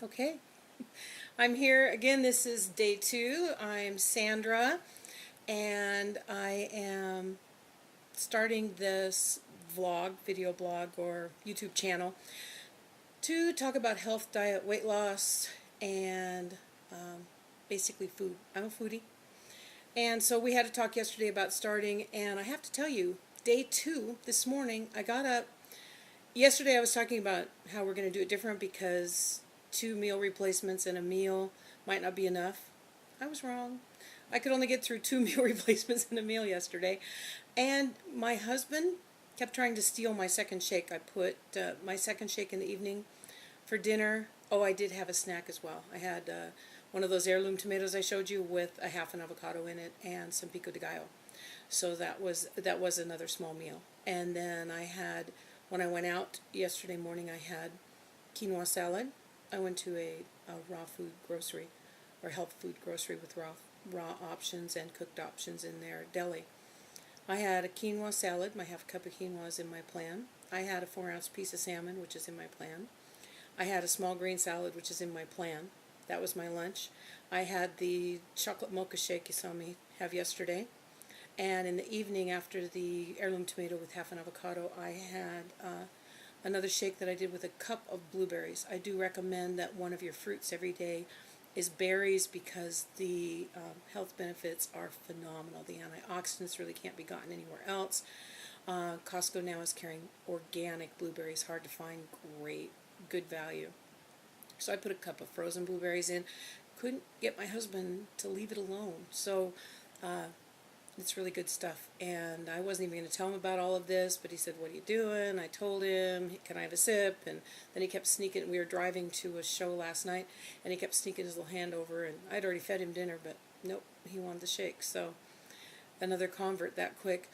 Okay, I'm here again. This is day 2. I'm Sandra, and I am starting this video blog, or YouTube channel to talk about health, diet, weight loss, and basically food. I'm a foodie, and so we had a talk yesterday about starting, and I have to tell you, day 2 this morning, I got up. Yesterday I was talking about how we're going to do it different because 2 meal replacements and a meal might not be enough. I was wrong. I could only get through 2 meal replacements and a meal yesterday. And my husband kept trying to steal my second shake. I put my second shake in the evening for dinner. Oh, I did have a snack as well. I had one of those heirloom tomatoes I showed you with a half an avocado in it and some pico de gallo. So that was another small meal. And then when I went out yesterday morning, I had quinoa salad. I went to a raw food grocery, or health food grocery, with raw options and cooked options in their deli. I had a quinoa salad. My half cup of quinoa is in my plan. I had a 4-ounce piece of salmon, which is in my plan. I had a small green salad, which is in my plan. That was my lunch. I had the chocolate mocha shake you saw me have yesterday. And in the evening, after the heirloom tomato with half an avocado, I had another shake that I did with a cup of blueberries. I do recommend that one of your fruits every day is berries because the health benefits are phenomenal. The antioxidants really can't be gotten anywhere else. Costco now is carrying organic blueberries, hard to find, great, good value. So I put a cup of frozen blueberries in. Couldn't get my husband to leave it alone. So it's really good stuff, and I wasn't even going to tell him about all of this, but he said, "What are you doing?" I told him, "Can I have a sip?" And then he kept sneaking. We were driving to a show last night, and he kept sneaking his little hand over, and I'd already fed him dinner, but nope, he wanted the shake. So another convert that quick.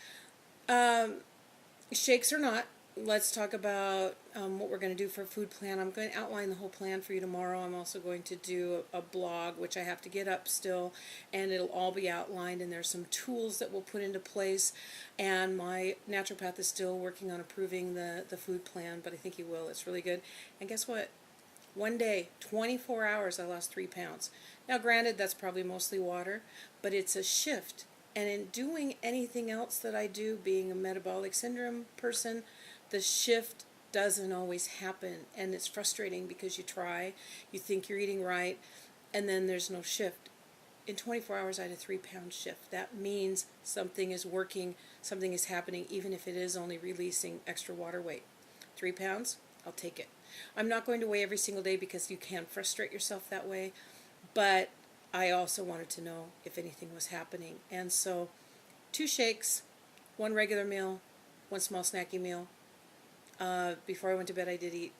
Shakes or not, let's talk about what we're going to do for a food plan. I'm going to outline the whole plan for you tomorrow. I'm also going to do a blog, which I have to get up still, and it'll all be outlined, and there's some tools that we'll put into place, and my naturopath is still working on approving the food plan, but I think he will. It's really good. And guess what? One day, 24 hours, I lost 3 pounds. Now, granted, that's probably mostly water, but it's a shift. And in doing anything else that I do, being a metabolic syndrome person, the shift doesn't always happen, and it's frustrating because you try, you think you're eating right, and then there's no shift. In 24 hours, I had a 3-pound shift. That means something is working, something is happening, even if it is only releasing extra water weight. 3 pounds, I'll take it. I'm not going to weigh every single day because you can frustrate yourself that way, but I also wanted to know if anything was happening. And so 2 shakes, 1 regular meal, 1 small snacky meal. Before I went to bed, I did eat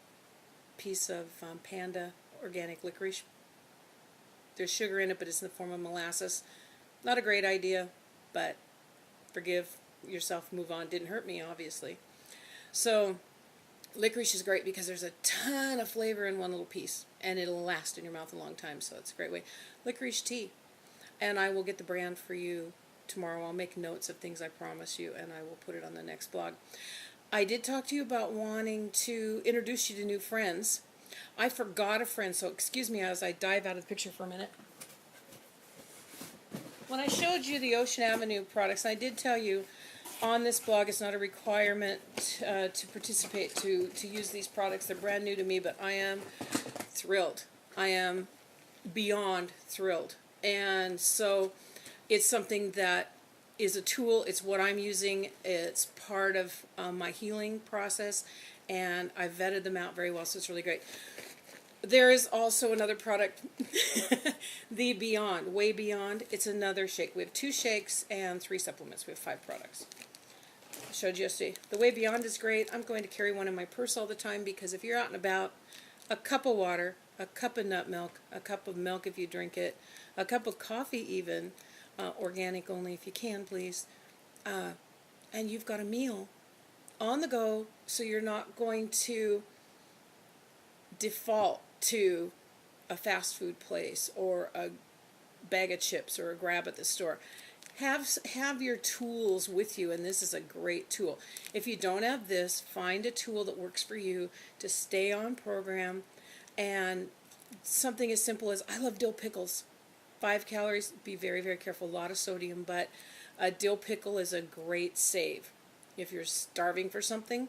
a piece of Panda organic licorice. There's sugar in it, but it's in the form of molasses. Not a great idea, but forgive yourself, move on. Didn't hurt me, obviously. So licorice is great because there's a ton of flavor in one little piece, and it'll last in your mouth a long time, so it's a great way. Licorice tea, and I will get the brand for you tomorrow. I'll make notes of things I promise you, and I will put it on the next blog. I did talk to you about wanting to introduce you to new friends. I forgot a friend, so excuse me as I dive out of the picture for a minute. When I showed you the Ocean Avenue products, I did tell you on this blog it's not a requirement to participate to use these products. They're brand new to me, but I am thrilled. I am beyond thrilled. And so it's something that is a tool. It's what I'm using. It's part of my healing process, and I vetted them out very well, so it's really great. There is also another product, the Beyond, Way Beyond. It's another shake. We have 2 shakes and 3 supplements. We have 5 products. I showed you yesterday. The Way Beyond is great. I'm going to carry one in my purse all the time because if you're out and about, a cup of water, a cup of nut milk, a cup of milk if you drink it, a cup of coffee even, organic only if you can, please, and you've got a meal on the go, so you're not going to default to a fast food place or a bag of chips or a grab at the store. Have your tools with you, and this is a great tool. If you don't have this, find a tool that works for you to stay on program and something as simple as, I love dill pickles. 5 calories, be very, very careful, a lot of sodium, but a dill pickle is a great save. If you're starving for something,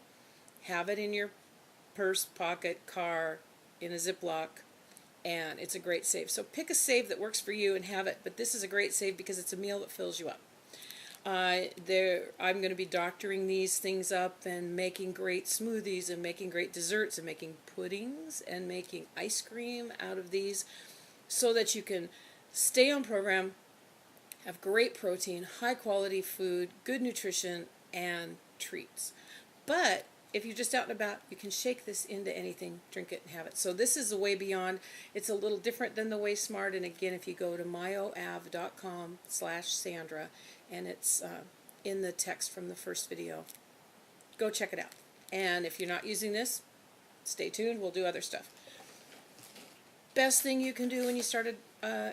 have it in your purse, pocket, car, in a Ziploc, and it's a great save. So pick a save that works for you and have it, but this is a great save because it's a meal that fills you up. I'm going to be doctoring these things up and making great smoothies and making great desserts and making puddings and making ice cream out of these so that you can stay on program, have great protein, high quality food, good nutrition, and treats. But if you're just out and about, you can shake this into anything, drink it, and have it. So this is the Way Beyond. It's a little different than the Way Smart. And again, if you go to myoav.com/Sandra, and it's in the text from the first video, go check it out. And if you're not using this, stay tuned. We'll do other stuff. Best thing you can do when you started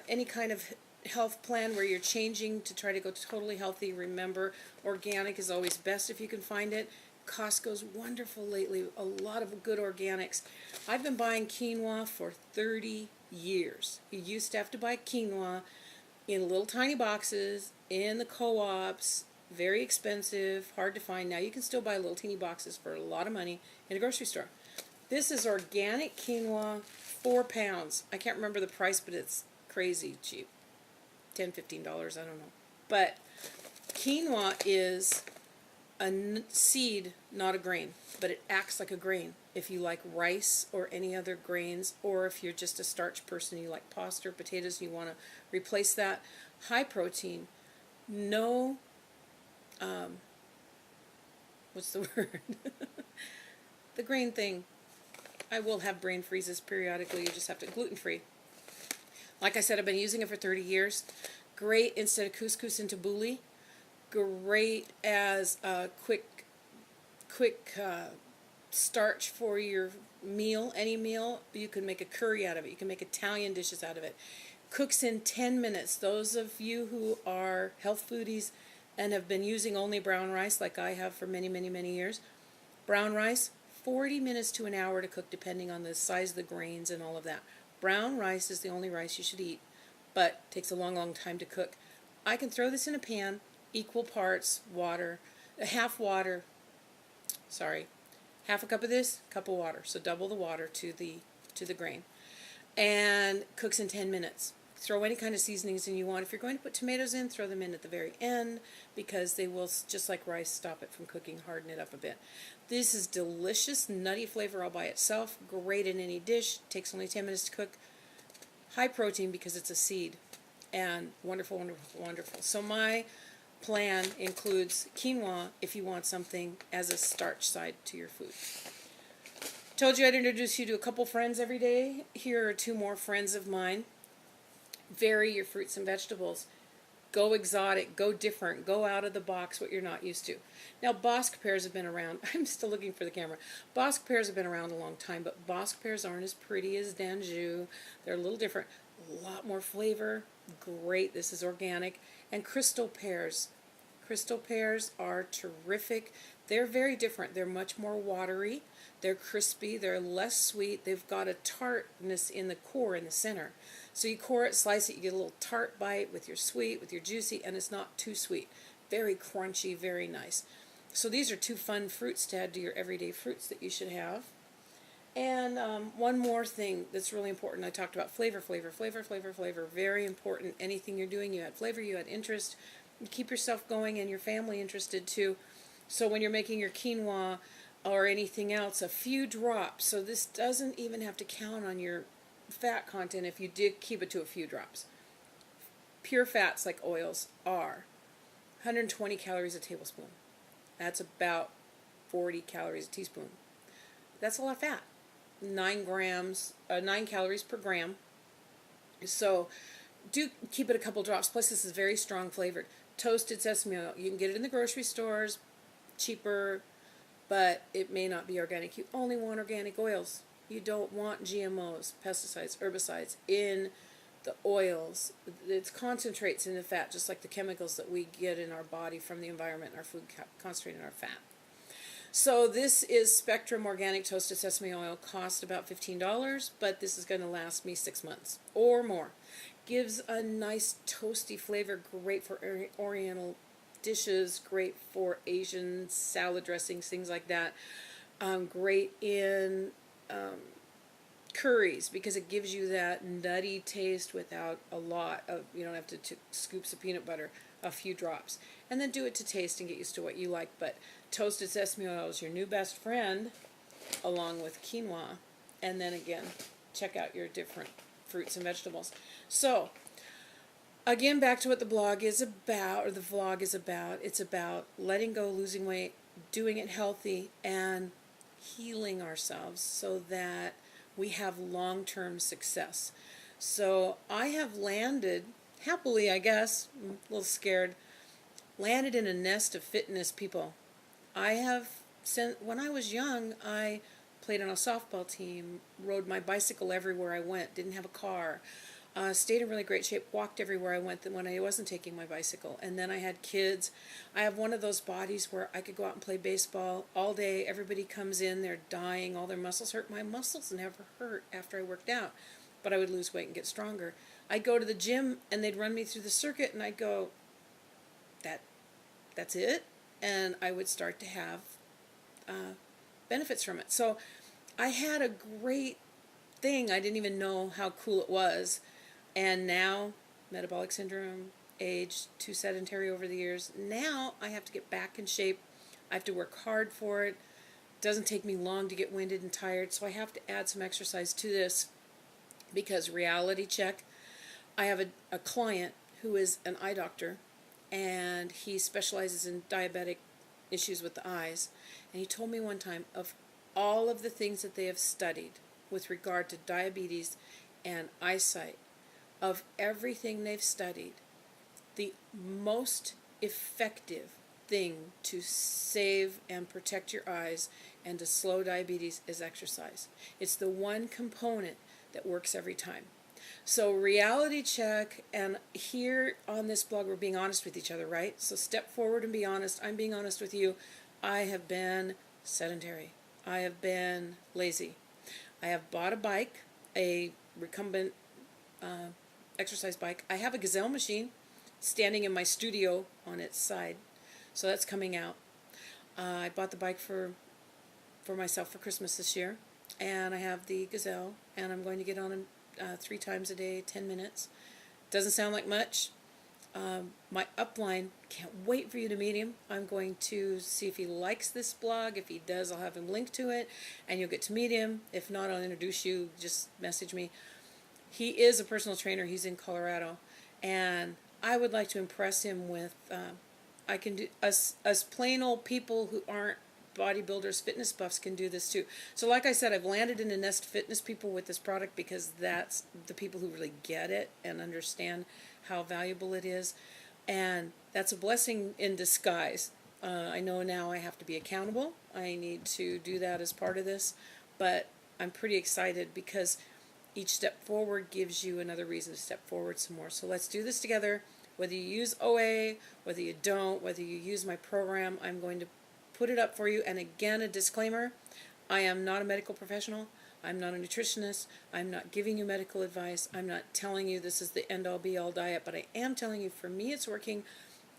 any kind of health plan where you're changing to try to go totally healthy, remember, organic is always best if you can find it. Costco's wonderful lately, a lot of good organics. I've been buying quinoa for 30 years. You used to have to buy quinoa in little tiny boxes, in the co-ops, very expensive, hard to find. Now you can still buy little teeny boxes for a lot of money in a grocery store. This is organic quinoa, 4 pounds. I can't remember the price, but it's crazy cheap. $10, $15, I don't know. But quinoa is a seed, not a grain, but it acts like a grain. If you like rice or any other grains, or if you're just a starch person, you like pasta or potatoes, you want to replace that. High protein, no, what's the word? The grain thing. I will have brain freezes periodically, you just have to, gluten-free. Like I said, I've been using it for 30 years. Great instead of couscous and tabbouleh. Great as a quick starch for your meal, any meal. You can make a curry out of it. You can make Italian dishes out of it. Cooks in 10 minutes. Those of you who are health foodies and have been using only brown rice, like I have for many, many, many years, brown rice, 40 minutes to an hour to cook depending on the size of the grains and all of that. Brown rice is the only rice you should eat, but takes a long, long time to cook. I can throw this in a pan, equal parts water, half a cup of this, cup of water, so double the water to the grain, and cooks in 10 minutes. Throw any kind of seasonings in you want. If you're going to put tomatoes in, throw them in at the very end because they will, just like rice, stop it from cooking, harden it up a bit. This is delicious, nutty flavor all by itself, great in any dish, takes only 10 minutes to cook. High protein because it's a seed, and wonderful, wonderful, wonderful. So my plan includes quinoa if you want something as a starch side to your food. Told you I'd introduce you to a couple friends every day. Here are 2 more friends of mine. Vary your fruits and vegetables. Go exotic, go different, go out of the box, what you're not used to. Now, Bosc pears have been around. I'm still looking for the camera. Bosc pears have been around a long time, but Bosc pears aren't as pretty as Danjou. They're a little different. A lot more flavor. Great. This is organic. And crystal pears. Crystal pears are terrific. They're very different. They're much more watery. They're crispy. They're less sweet. They've got a tartness in the core, in the center. So you core it, slice it, you get a little tart bite with your sweet, with your juicy, and it's not too sweet. Very crunchy, very nice. So these are 2 fun fruits to add to your everyday fruits that you should have. And one more thing that's really important. I talked about flavor, flavor, flavor, flavor, flavor. Very important. Anything you're doing, you add flavor, you add interest. You keep yourself going and your family interested too. So when you're making your quinoa or anything else, a few drops. So this doesn't even have to count on your fat content if you did keep it to a few drops. Pure fats like oils are 120 calories a tablespoon. That's about 40 calories a teaspoon. That's a lot of fat. 9 calories per gram. So do keep it a couple drops. Plus this is very strong flavored. Toasted sesame oil. You can get it in the grocery stores, cheaper, but it may not be organic. You only want organic oils. You don't want GMOs, pesticides, herbicides in the oils. It's concentrates in the fat, just like the chemicals that we get in our body from the environment and our food concentrate in our fat. So this is Spectrum Organic Toasted Sesame Oil. Cost about $15, but this is going to last me 6 months or more. Gives a nice toasty flavor, great for oriental dishes, great for Asian salad dressings, things like that. Great in curries because it gives you that nutty taste without a lot of, you don't have to scoops of peanut butter, a few drops. And then do it to taste and get used to what you like. But toasted sesame oil is your new best friend along with quinoa. And then again, check out your different fruits and vegetables. So, again, back to what the blog is about, or the vlog is about. It's about letting go, losing weight, doing it healthy, and healing ourselves so that we have long-term success. So I have landed, happily I guess, I'm a little scared, landed in a nest of fitness people. I have, when I was young, I played on a softball team, rode my bicycle everywhere I went, didn't have a car, stayed in really great shape, walked everywhere I went when I wasn't taking my bicycle. And then I had kids. I have one of those bodies where I could go out and play baseball all day. Everybody comes in, they're dying, all their muscles hurt. My muscles never hurt after I worked out, but I would lose weight and get stronger. I'd go to the gym and they'd run me through the circuit and I'd go, that's it? And I would start to have benefits from it. So I had a great thing. I didn't even know how cool it was. And now, metabolic syndrome, age, too sedentary over the years. Now I have to get back in shape. I have to work hard for it. It doesn't take me long to get winded and tired. So I have to add some exercise to this because reality check. I have a client who is an eye doctor and he specializes in diabetic issues with the eyes. And he told me one time of all of the things that they have studied with regard to diabetes and eyesight, of everything they've studied, the most effective thing to save and protect your eyes and to slow diabetes is exercise. It's the one component that works every time. So reality check, and here on this blog we're being honest with each other, right? So step forward and be honest. I'm being honest with you. I have been sedentary. I have been lazy. I have bought a bike, a recumbent exercise bike. I have a Gazelle machine standing in my studio on its side, so that's coming out. I bought the bike for myself for Christmas this year, and I have the Gazelle, and I'm going to get on it 3 times a day, 10 minutes. Doesn't sound like much. My upline, can't wait for you to meet him. I'm going to see if he likes this blog. If he does, I'll have him link to it, and you'll get to meet him. If not, I'll introduce you. Just message me. He is a personal trainer. He's in Colorado, and I would like to impress him with, I can do, us plain old people who aren't bodybuilders, fitness buffs can do this too. So like I said, I've landed in a nest of fitness people with this product because that's the people who really get it and understand how valuable it is, and that's a blessing in disguise. I know now I have to be accountable. I need to do that as part of this, but I'm pretty excited because each step forward gives you another reason to step forward some more. So let's do this together. Whether you use OA, whether you don't, whether you use my program, I'm going to put it up for you. And again, a disclaimer, I am not a medical professional. I'm not a nutritionist. I'm not giving you medical advice. I'm not telling you this is the end-all be-all diet, but I am telling you for me it's working.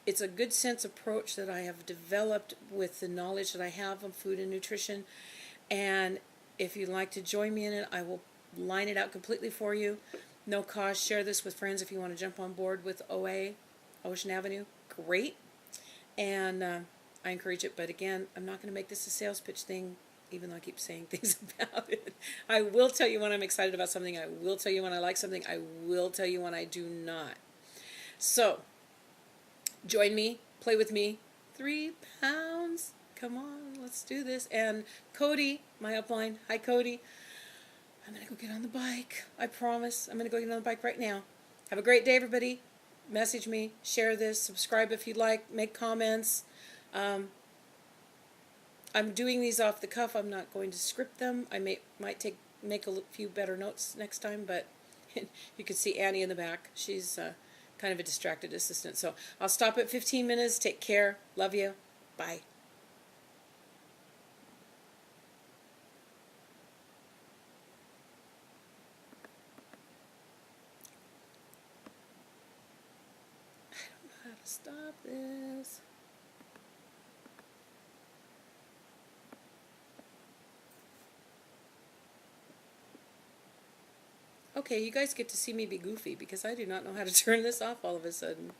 It's a good sense approach that I have developed with the knowledge that I have of food and nutrition. And if you'd like to join me in it, I will line it out completely for you. No cost. Share this with friends if you want to jump on board with OA, Ocean Avenue. Great. And I encourage it. But again, I'm not going to make this a sales pitch thing, even though I keep saying things about it. I will tell you when I'm excited about something. I will tell you when I like something. I will tell you when I do not. So, join me. Play with me. 3 pounds. Come on. Let's do this. And Cody, my upline. Hi, Cody. I'm going to go get on the bike. I promise. I'm going to go get on the bike right now. Have a great day, everybody. Message me. Share this. Subscribe if you'd like. Make comments. I'm doing these off the cuff. I'm not going to script them. I might make a few better notes next time, but you can see Annie in the back. She's kind of a distracted assistant. So I'll stop at 15 minutes. Take care. Love you. Bye. stop this. Okay, you guys get to see me be goofy because I do not know how to turn this off all of a sudden.